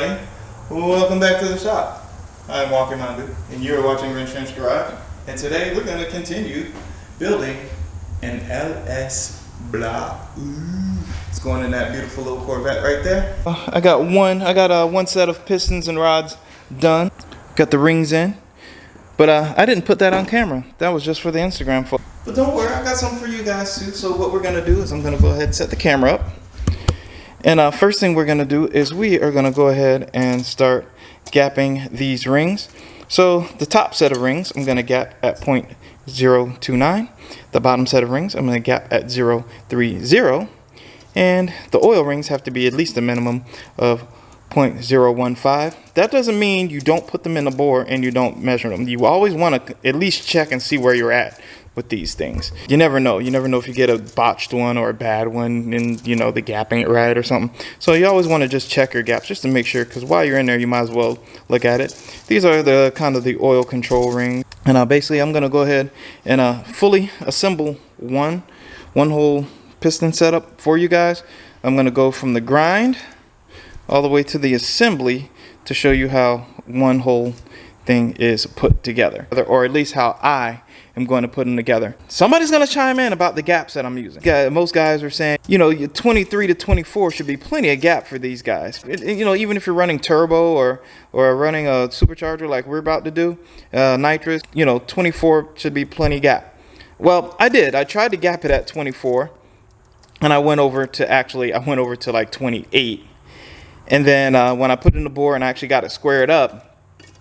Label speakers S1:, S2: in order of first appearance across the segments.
S1: everybody. Welcome back to the shop. I'm Walker Honda, and you're watching Wrenchtrenchers Garage. And today we're going to continue building an LS block. It's going in that beautiful little Corvette right there. I got one set of pistons and rods done. Got the rings in, but I didn't put that on camera. That was just for the Instagram photo. But don't worry, I got something for you guys too. So what we're going to do is I'm going to go ahead and set the camera up. And first thing we're going to do is we are going to go ahead and start gapping these rings. So the top set of rings I'm going to gap at 0.029. The bottom set of rings I'm going to gap at 0.30. And the oil rings have to be at least a minimum of 0.015. That doesn't mean you don't put them in the bore and you don't measure them. You always want to at least check and see where you're at with these things. You never know. You never know if you get a botched one or a bad one and, you know, the gap ain't right or something. So you always want to just check your gaps just to make sure, because while you're in there, you might as well look at it. These are the kind of the oil control rings. And basically, I'm going to go ahead and fully assemble one whole piston setup for you guys. I'm going to go from the grind all the way to the assembly to show you how one whole thing is put together, or at least how I am going to put them together. Somebody's going to chime in about the gaps that I'm using. Most guys are saying, you know, 23 to 24 should be plenty of gap for these guys. You know, even if you're running turbo or running a supercharger like we're about to do, nitrous, you know, 24 should be plenty gap. Well, I tried to gap it at 24, and I went over to like 28. And then when I put it in the bore and I actually got it squared up,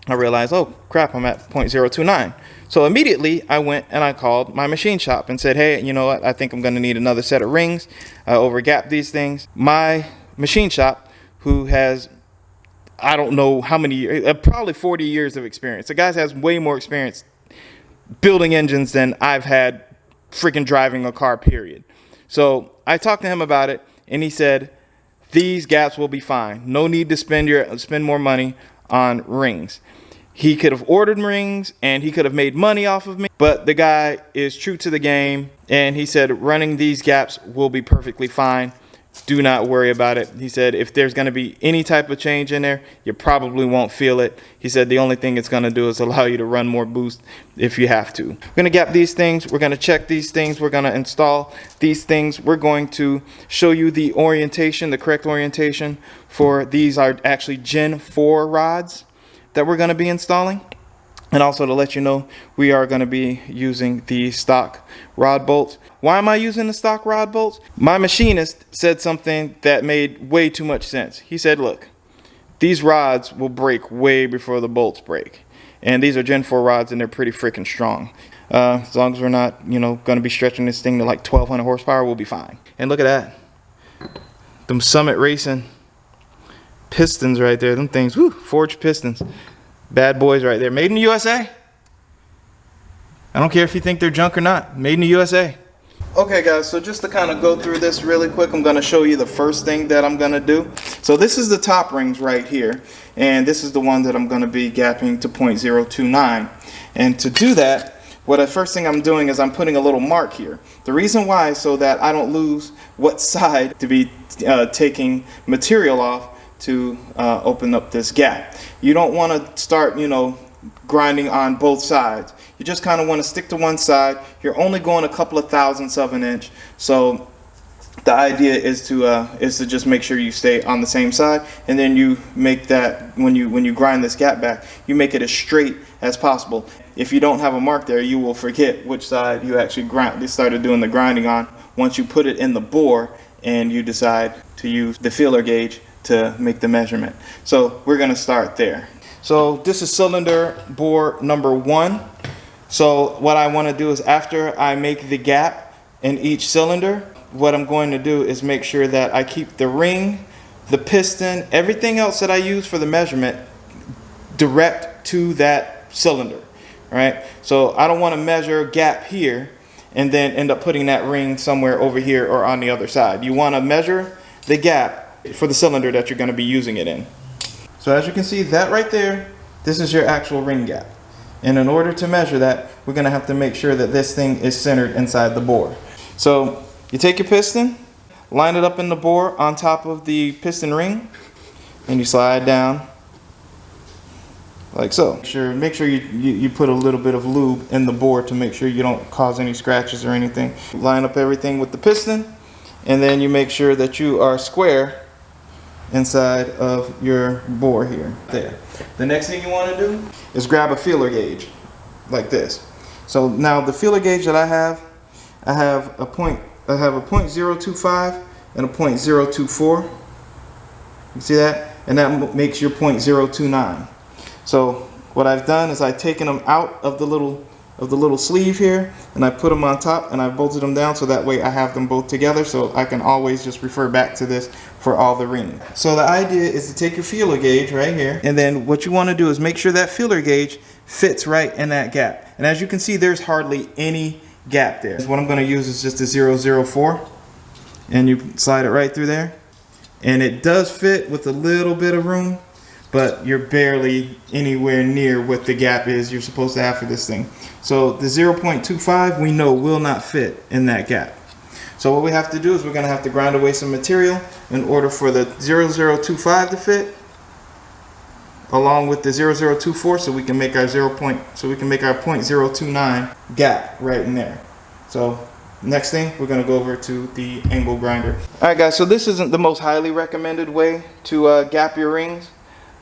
S1: I realized, oh crap, I'm at 0.029. So immediately I went and I called my machine shop and said, hey, you know what? I think I'm going to need another set of rings. Over gap these things. My machine shop, who has, I don't know how many years, probably 40 years of experience. The guy has way more experience building engines than I've had freaking driving a car, period. So I talked to him about it, and he said, these gaps will be fine. No need to spend more money on rings. He could have ordered rings and he could have made money off of me, but the guy is true to the game, and he said running these gaps will be perfectly fine. Do not worry about it. He said if there's going to be any type of change in there, you probably won't feel it. He said the only thing it's going to do is allow you to run more boost if you have to. We're going to gap these things. We're going to check these things. We're going to install these things. We're going to show you the orientation, the correct orientation for these are actually Gen 4 rods that we're going to be installing. And also to let you know, we are going to be using the stock rod bolts. Why am I using the stock rod bolts? My machinist said something that made way too much sense. He said, look, these rods will break way before the bolts break. And these are Gen 4 rods, and they're pretty freaking strong. As long as we're not, you know, going to be stretching this thing to like 1,200 horsepower, we'll be fine. And look at that. Them Summit Racing pistons right there. Them things, whoo, forged pistons. Bad boys right there. Made in the USA. I don't care if you think they're junk or not. Made in the USA. Okay guys, so just to kind of go through this really quick, I'm going to show you the first thing that I'm going to do. So this is the top rings right here, and this is the one that I'm going to be gapping to 0.029. And to do that, the first thing I'm doing is I'm putting a little mark here. The reason why is so that I don't lose what side to be taking material off to open up this gap. You don't want to start, you know, grinding on both sides. You just kind of want to stick to one side. You're only going a couple of thousandths of an inch. So the idea is to just make sure you stay on the same side, and then you make that when you grind this gap back, you make it as straight as possible. If you don't have a mark there, you will forget which side you actually started doing the grinding on once you put it in the bore and you decide to use the feeler gauge to make the measurement. So we're going to start there. So this is cylinder bore number 1. So what I want to do is after I make the gap in each cylinder, what I'm going to do is make sure that I keep the ring, the piston, everything else that I use for the measurement direct to that cylinder, right? So I don't want to measure a gap here and then end up putting that ring somewhere over here or on the other side. You want to measure the gap for the cylinder that you're going to be using it in. So as you can see, that right there, this is your actual ring gap. And in order to measure that, we're going to have to make sure that this thing is centered inside the bore. So you take your piston, line it up in the bore on top of the piston ring, and you slide down like so. Make sure you put a little bit of lube in the bore to make sure you don't cause any scratches or anything. Line up everything with the piston, and then you make sure that you are square inside of your bore here. There. The next thing you want to do is grab a feeler gauge like this. So now the feeler gauge that I have a .025 and a .024. You see that? And that makes your .029. So what I've done is I've taken them out of the little sleeve here, and I put them on top, and I bolted them down so that way I have them both together, so I can always just refer back to this for all the rings. So the idea is to take your feeler gauge right here, and then what you want to do is make sure that feeler gauge fits right in that gap. And as you can see, there's hardly any gap there. What I'm going to use is just a 004, and you slide it right through there, and it does fit with a little bit of room, but you're barely anywhere near what the gap is you're supposed to have for this thing. So the 0.25 we know will not fit in that gap. So what we have to do is we're going to have to grind away some material in order for the 0025 to fit, along with the 0024, so we can make our .029 gap right in there. So next thing, we're going to go over to the angle grinder. Alright guys, so this isn't the most highly recommended way to gap your rings,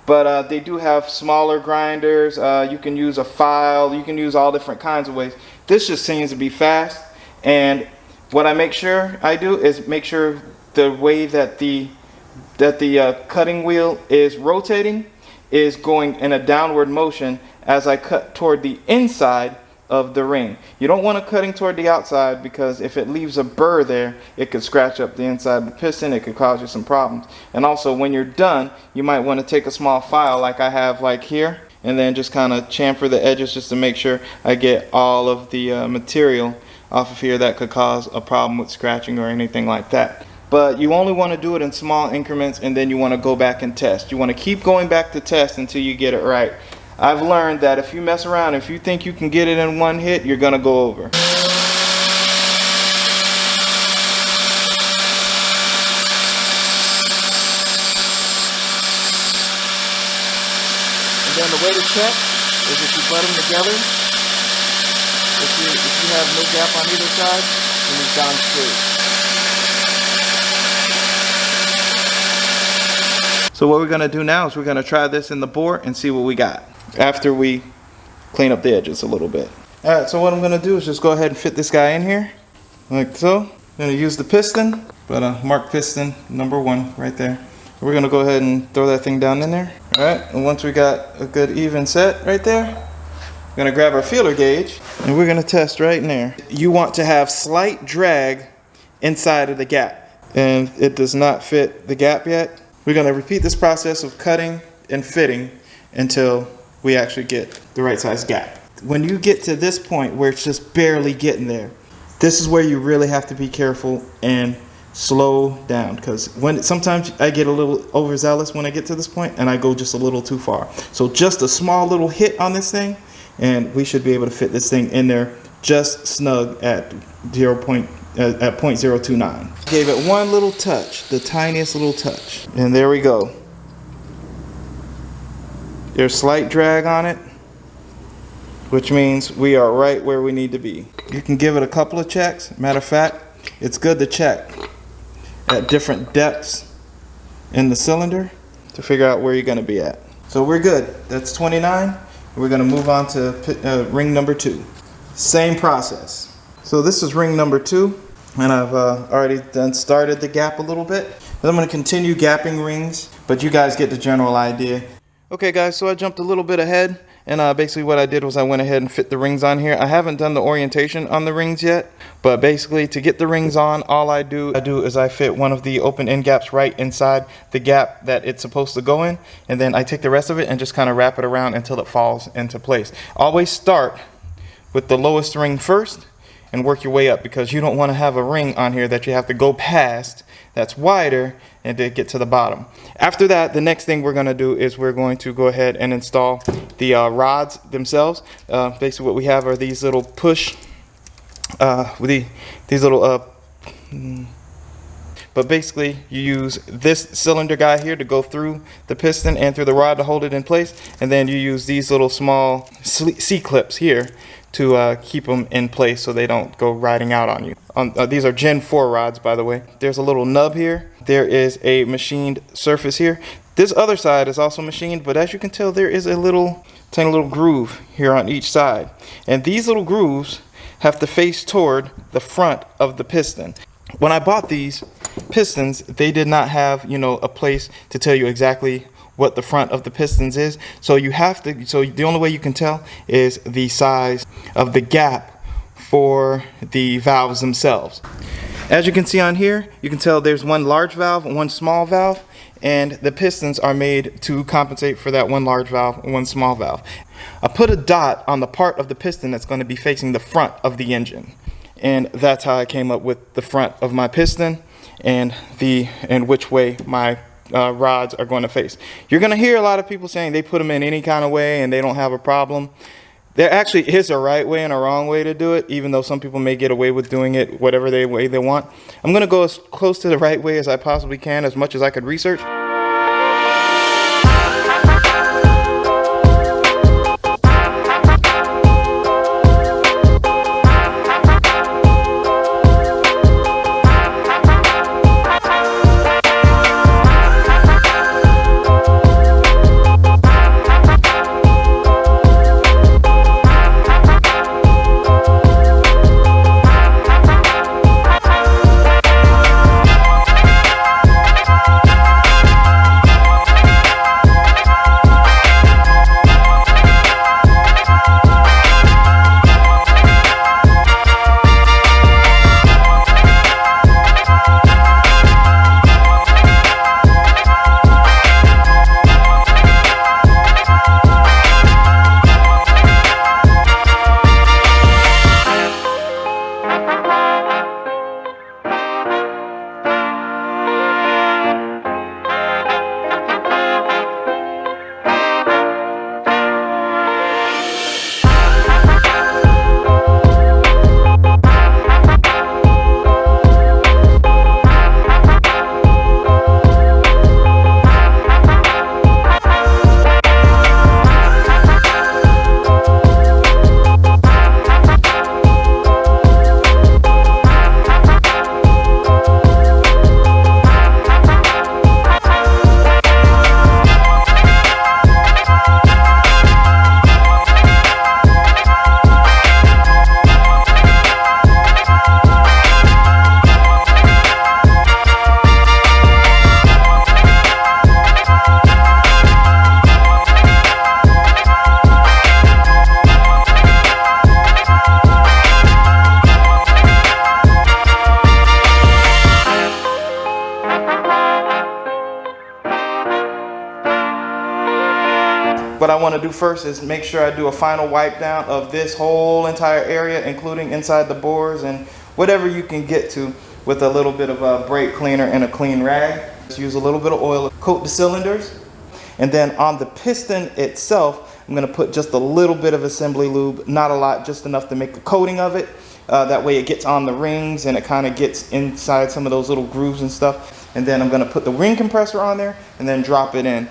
S1: but they do have smaller grinders. You can use a file, you can use all different kinds of ways. This just seems to be fast, and what I make sure I do is make sure the way that the cutting wheel is rotating is going in a downward motion as I cut toward the inside of the ring. You don't want to cutting toward the outside, because if it leaves a burr there, it could scratch up the inside of the piston. It could cause you some problems. And also, when you're done, you might want to take a small file like I have like here, and then just kind of chamfer the edges just to make sure I get all of the material off of here that could cause a problem with scratching or anything like that. But you only want to do it in small increments, and then you want to go back and test. You want to keep going back to test until you get it right. I've learned that if you mess around, if you think you can get it in one hit, you're going to go over. And then the way to check is if you butt them together, if you have no gap on either side, then it's down straight. So what we're going to do now is we're going to try this in the bore and see what we got after we clean up the edges a little bit. Alright, so what I'm going to do is just go ahead and fit this guy in here like so. I'm going to use the piston, but mark piston number 1 right there. We're going to go ahead and throw that thing down in there. Alright, and once we got a good even set right there, we're going to grab our feeler gauge and we're going to test right in there. You want to have slight drag inside of the gap, and it does not fit the gap yet. We're going to repeat this process of cutting and fitting until we actually get the right size gap. When you get to this point where it's just barely getting there, this is where you really have to be careful and slow down, because sometimes I get a little overzealous when I get to this point and I go just a little too far. So just a small little hit on this thing, and we should be able to fit this thing in there just snug at .029. Gave it one little touch, the tiniest little touch, and there we go. There's slight drag on it, which means we are right where we need to be. You can give it a couple of checks. Matter of fact, it's good to check at different depths in the cylinder to figure out where you're going to be at. So we're good. That's 29. We're going to move on to ring number 2. Same process. So this is ring number 2, and I've already started the gap a little bit. But I'm going to continue gapping rings, but you guys get the general idea. Okay guys, so I jumped a little bit ahead, and basically what I did was I went ahead and fit the rings on here. I haven't done the orientation on the rings yet, but basically to get the rings on, all I do is I fit one of the open end gaps right inside the gap that it's supposed to go in, and then I take the rest of it and just kind of wrap it around until it falls into place. Always start with the lowest ring first and work your way up, because you don't want to have a ring on here that you have to go past that's wider and to get to the bottom. After that, the next thing we're going to do is we're going to go ahead and install the rods themselves. Basically what we have are these little push, these little but basically you use this cylinder guy here to go through the piston and through the rod to hold it in place, and then you use these little small C-clips here to keep them in place so they don't go riding out on you. These are Gen 4 rods, by the way. There's a little nub here. There is a machined surface here. This other side is also machined, but as you can tell, there is a tiny little groove here on each side. And these little grooves have to face toward the front of the piston. When I bought these pistons, they did not have, a place to tell you exactly what the front of the pistons is. So the only way you can tell is the size of the gap for the valves themselves. As you can see on here, you can tell there's one large valve and one small valve, and the pistons are made to compensate for that one large valve and one small valve. I put a dot on the part of the piston that's going to be facing the front of the engine, and that's how I came up with the front of my piston and which way my rods are going to face. You're going to hear a lot of people saying they put them in any kind of way and they don't have a problem. There actually is a right way and a wrong way to do it, even though some people may get away with doing it whatever way they want. I'm going to go as close to the right way as I possibly can, as much as I could research. What I want to do first is make sure I do a final wipe down of this whole entire area, including inside the bores and whatever you can get to with a little bit of a brake cleaner and a clean rag. Just use a little bit of oil, coat the cylinders, and then on the piston itself, I'm going to put just a little bit of assembly lube, not a lot, just enough to make a coating of it. That way it gets on the rings and it kind of gets inside some of those little grooves and stuff. And then I'm going to put the ring compressor on there and then drop it in.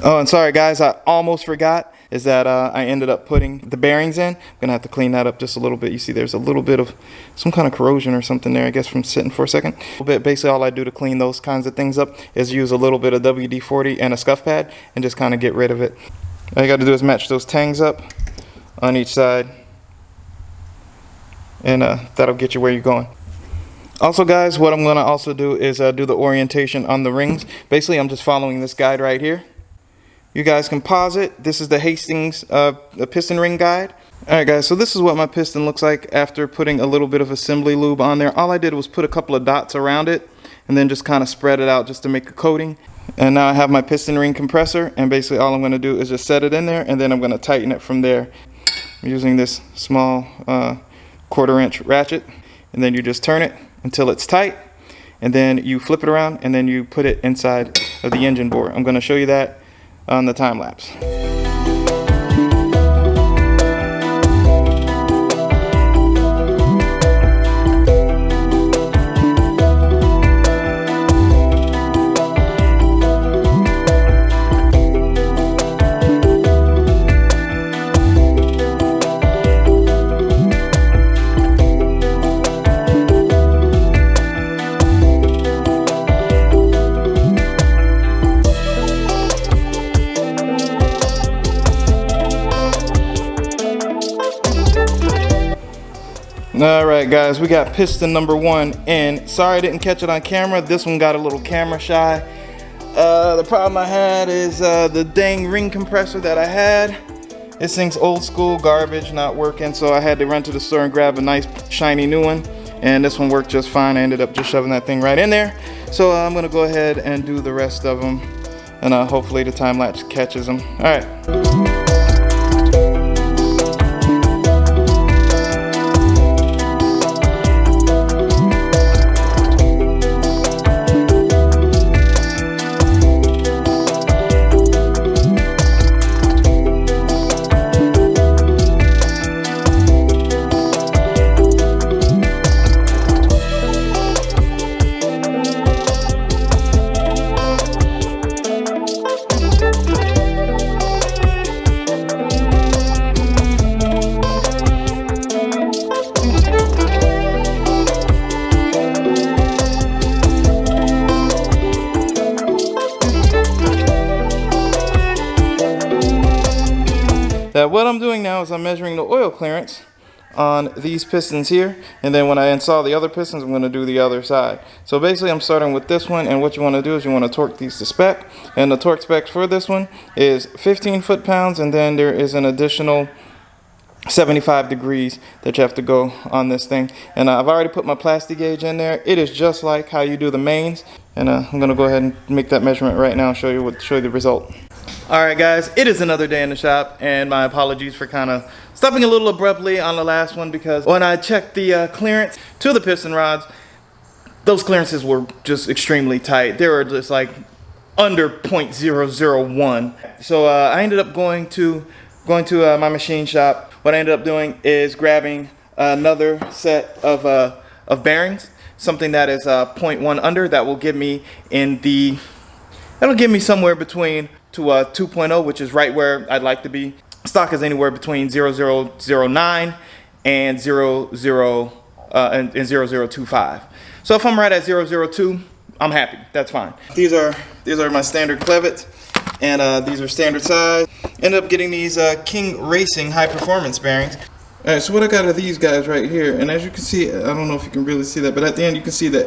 S1: Oh, and sorry guys, I almost forgot, is that I ended up putting the bearings in. I'm going to have to clean that up just a little bit. You see there's a little bit of some kind of corrosion or something there, I guess, from sitting for a second. Basically all I do to clean those kinds of things up is use a little bit of WD-40 and a scuff pad and just kind of get rid of it. All you got to do is match those tangs up on each side, and that'll get you where you're going. Also guys, what I'm going to also do is do the orientation on the rings. Basically I'm just following this guide right here. You guys can pause it. This is the Hastings piston ring guide. Alright guys, so this is what my piston looks like after putting a little bit of assembly lube on there. All I did was put a couple of dots around it and then just kind of spread it out just to make a coating. And now I have my piston ring compressor, and basically all I'm going to do is just set it in there and then I'm going to tighten it from there. I'm using this small 1/4 inch ratchet, and then you just turn it until it's tight, and then you flip it around and then you put it inside of the engine bore. I'm going to show you that on the time lapse. All right, guys, we got piston number 1 in. Sorry I didn't catch it on camera. This one got a little camera shy. The problem I had is the dang ring compressor that I had. This thing's old school garbage, not working, so I had to run to the store and grab a nice shiny new one. And this one worked just fine. I ended up just shoving that thing right in there. So I'm gonna go ahead and do the rest of them, and hopefully the time lapse catches them. All right. What I'm doing now is I'm measuring the oil clearance on these pistons here, and then when I install the other pistons, I'm going to do the other side. So basically I'm starting with this one, and what you want to do is you want to torque these to spec, and the torque spec for this one is 15 foot-pounds, and then there is an additional 75 degrees that you have to go on this thing. And I've already put my plastic gauge in there. It is just like how you do the mains, and I'm going to go ahead and make that measurement right now and show you the result. Alright guys, it is another day in the shop, and my apologies for kind of stopping a little abruptly on the last one, because when I checked the clearance to the piston rods, those clearances were just extremely tight. They were just like under 0.001. So I ended up going to my machine shop. What I ended up doing is grabbing another set of bearings, something that is 0.1 under. That will give me that'll give me somewhere between to 2.0, which is right where I'd like to be. Stock is anywhere between 0.009 and 0.025. So if I'm right at 0.002, I'm happy. That's fine. These are my standard Corvette, and these are standard size. Ended up getting these King Racing high performance bearings. All right, so what I got are these guys right here, and as you can see, I don't know if you can really see that, but at the end you can see the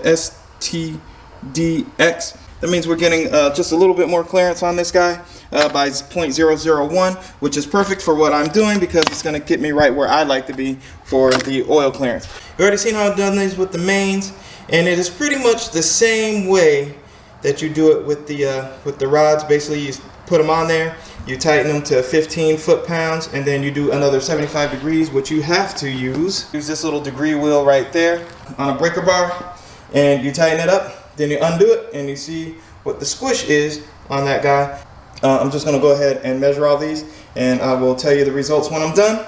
S1: STDX. That means we're getting just a little bit more clearance on this guy by 0.001, which is perfect for what I'm doing, because it's going to get me right where I like to be for the oil clearance. You've already seen how I've done these with the mains, and it is pretty much the same way that you do it with the rods. Basically, you put them on there, you tighten them to 15 foot-pounds, and then you do another 75 degrees, which you have to use. Use this little degree wheel right there on a breaker bar, and you tighten it up. Then you undo it, and you see what the squish is on that guy. I'm just going to go ahead and measure all these, and I will tell you the results when I'm done.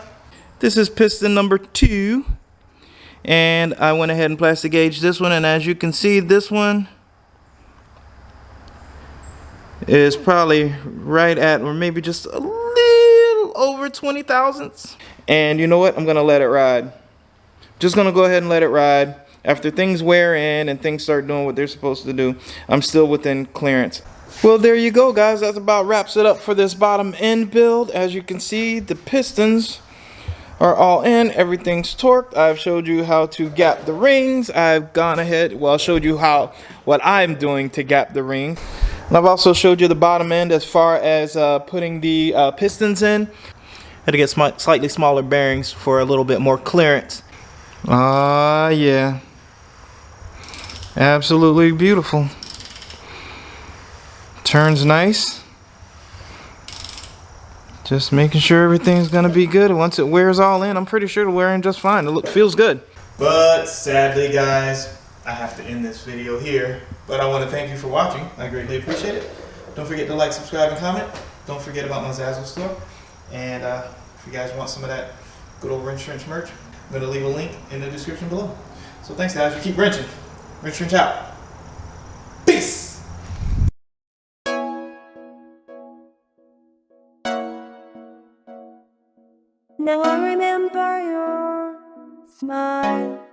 S1: This is piston number 2, and I went ahead and plastic gauged this one, and as you can see, this one is probably right at, or maybe just a little over 20 thousandths. And you know what? I'm going to let it ride. Just going to go ahead and let it ride. After things wear in and things start doing what they're supposed to do, I'm still within clearance. Well, there you go, guys. That about wraps it up for this bottom end build. As you can see, the pistons are all in. Everything's torqued. I've showed you how to gap the rings. I've gone ahead, well, showed you what I'm doing to gap the ring. And I've also showed you the bottom end as far as putting the pistons in. Had to get slightly smaller bearings for a little bit more clearance. Yeah. Absolutely beautiful. Turns nice. Just making sure everything's gonna be good. Once it wears all in, I'm pretty sure it'll wear in just fine. It feels good. But sadly, guys, I have to end this video here. But I want to thank you for watching. I greatly appreciate it. Don't forget to like, subscribe, and comment. Don't forget about my Zazzle store. And if you guys want some of that good old Wrenchtrench merch, I'm gonna leave a link in the description below. So thanks, guys. You keep wrenching. Wrenchtrench out. Peace.
S2: Now I remember your smile.